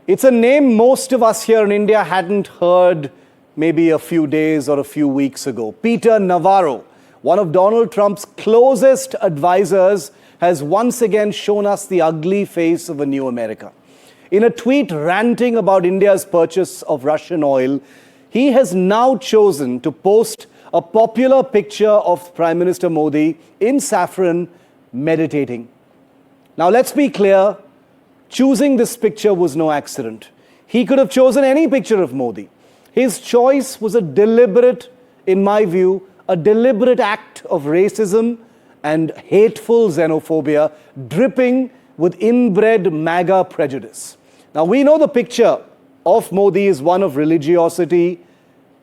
It's a name most of us here in India hadn't heard maybe a few days or a few weeks ago. Peter Navarro, one of Donald Trump's closest advisors, has once again shown us the ugly face of a new America. In a tweet ranting about India's purchase of Russian oil, he has now chosen to post a popular picture of Prime Minister Modi in saffron meditating. Now let's be clear, choosing this picture was no accident. He could have chosen any picture of Modi. His choice was a deliberate, in my view, a deliberate act of racism and hateful xenophobia dripping with inbred MAGA prejudice. Now we know the picture of Modi is one of religiosity,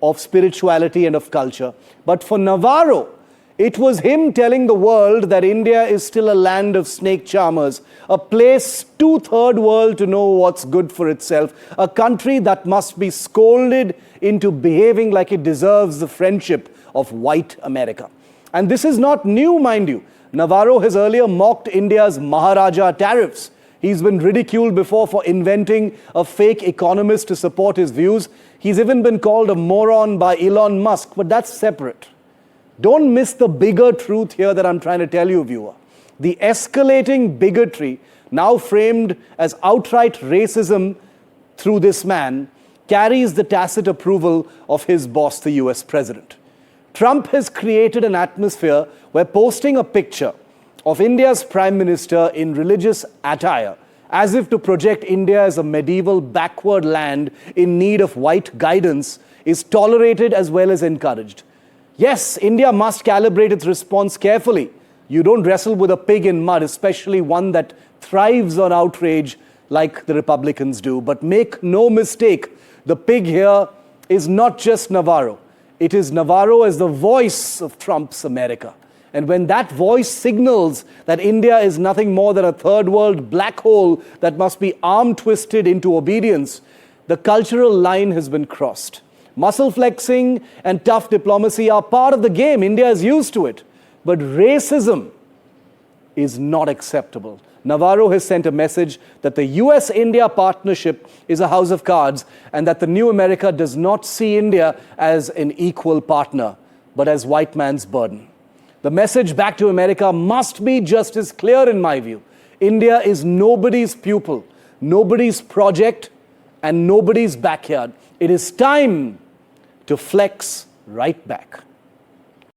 of spirituality and of culture. But for Navarro, it was him telling the world that India is still a land of snake charmers, a place too third world to know what's good for itself, a country that must be scolded into behaving like it deserves the friendship of white America. And this is not new, mind you. Navarro has earlier mocked India's Maharaja tariffs. He's been ridiculed before for inventing a fake economist to support his views. He's even been called a moron by Elon Musk, but that's separate. Don't miss the bigger truth here that I'm trying to tell you, viewer. The escalating bigotry, now framed as outright racism through this man, carries the tacit approval of his boss, the US president. Trump has created an atmosphere where posting a picture of India's prime minister in religious attire, as if to project India as a medieval backward land in need of white guidance, is tolerated as well as encouraged. Yes, India must calibrate its response carefully. You don't wrestle with a pig in mud, especially one that thrives on outrage like the Republicans do. But make no mistake, the pig here is not just Navarro. It is Navarro as the voice of Trump's America. And when that voice signals that India is nothing more than a third world black hole that must be arm twisted into obedience, the cultural line has been crossed. Muscle flexing and tough diplomacy are part of the game. India is used to it. But racism is not acceptable. Navarro has sent a message that the US-India partnership is a house of cards and that the new America does not see India as an equal partner, but as white man's burden. The message back to America must be just as clear in my view. India is nobody's pupil, nobody's project, and nobody's backyard. It is time to flex right back.